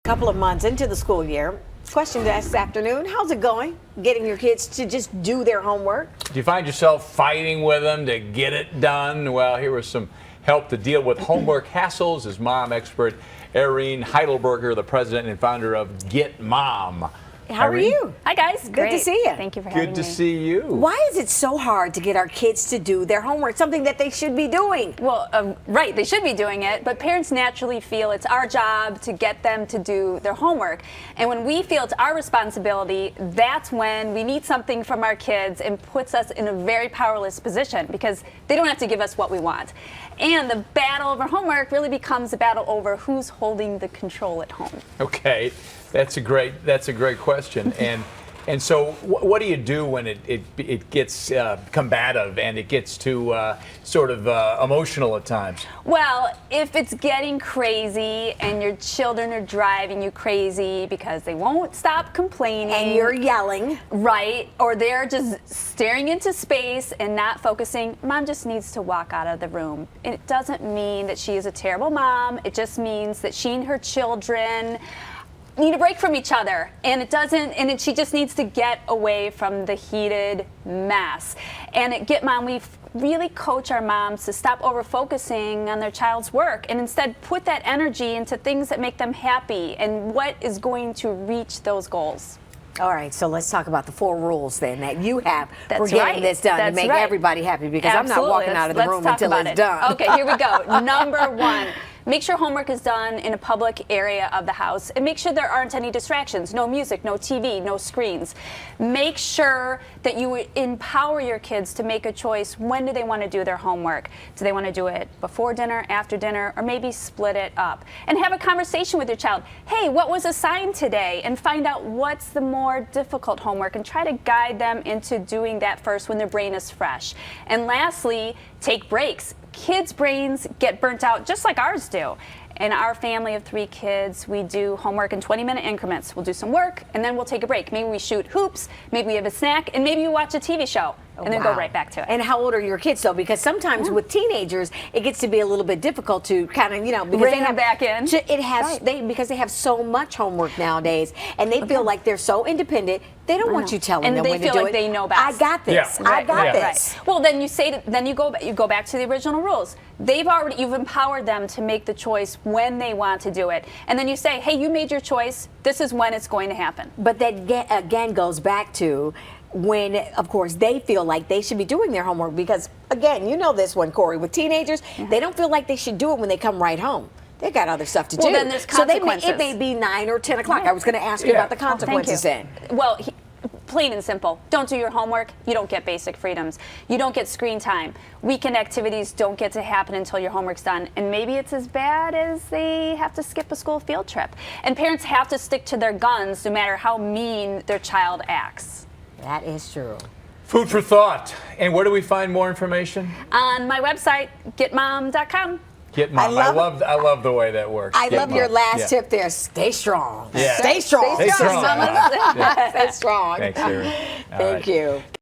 Couple of months into the school year. Question this afternoon, how's it going? Getting your kids to just do their homework? Do you find yourself fighting with them to get it done? Well, here was some help to deal with homework hassles as mom expert Eirene Heidelberger, the president and founder of GIT Mom. How are you? Hi guys. Good to see you. Thank you for having me. Good to see you. Why is it so hard to get our kids to do their homework, something that they should be doing? Well, right, they should be doing it, but parents naturally feel it's our job to get them to do their homework. And when we feel it's our responsibility, that's when we need something from our kids and puts us in a very powerless position because they don't have to give us what we want. And the battle over homework really becomes a battle over who's holding the control at home. Okay, that's a great question. And so what do you do when it gets combative and it gets too sort of emotional at times? Well, if it's getting crazy and your children are driving you crazy because they won't stop complaining. And you're yelling. Right, or they're just staring into space and not focusing, mom just needs to walk out of the room. And it doesn't mean that she is a terrible mom. It just means that she and her children need a break from each other, and she just needs to get away from the heated mess. And at GIT Mom, we really coach our moms to stop over focusing on their child's work and instead put that energy into things that make them happy and what is going to reach those goals. All right, so let's talk about the 4 rules then that you have for That's getting right. this done That's to make right. everybody happy because Absolutely. I'm not walking out of the Let's room talk until about it's it. done. Okay, here we go. Number 1. Make sure homework is done in a public area of the house and make sure there aren't any distractions, no music, no TV, no screens. Make sure that you empower your kids to make a choice. When do they want to do their homework? Do they want to do it before dinner, after dinner, or maybe split it up? And have a conversation with your child. Hey, what was assigned today? And find out what's the more difficult homework and try to guide them into doing that first when their brain is fresh. And lastly, take breaks. Kids' brains get burnt out just like ours do. In our family of 3 kids, we do homework in 20-minute increments. We'll do some work, and then we'll take a break. Maybe we shoot hoops, maybe we have a snack, and maybe we watch a TV show, and then go right back to it. And how old are your kids though? Because sometimes with teenagers, it gets to be a little bit difficult to kind of, because Bring them back in. It has because they have so much homework nowadays, and they feel like they're so independent. They don't want you telling them when to do it. And they feel like they know best. I got this. Yeah. I got this. Right. Well, then you go back to the original rules. You've empowered them to make the choice when they want to do it, and then you say, hey, you made your choice. This is when it's going to happen. But that again goes back to when, of course, they feel like they should be doing their homework because, again, you know this one, Corey, with teenagers, they don't feel like they should do it when they come right home. They got other stuff to do. Well, then there's consequences. So it may be 9 or 10 o'clock. I was going to ask you about the consequences then. Well, plain and simple. Don't do your homework. You don't get basic freedoms. You don't get screen time. Weekend activities don't get to happen until your homework's done. And maybe it's as bad as they have to skip a school field trip. And parents have to stick to their guns no matter how mean their child acts. That is true. Food for thought. And where do we find more information? On my website, gitmom.com. GIT Mom. I love the way that works. I love your last tip there. Stay strong. Yeah. Stay strong. Stay strong. Stay strong. Thanks, Eirene. Thank you.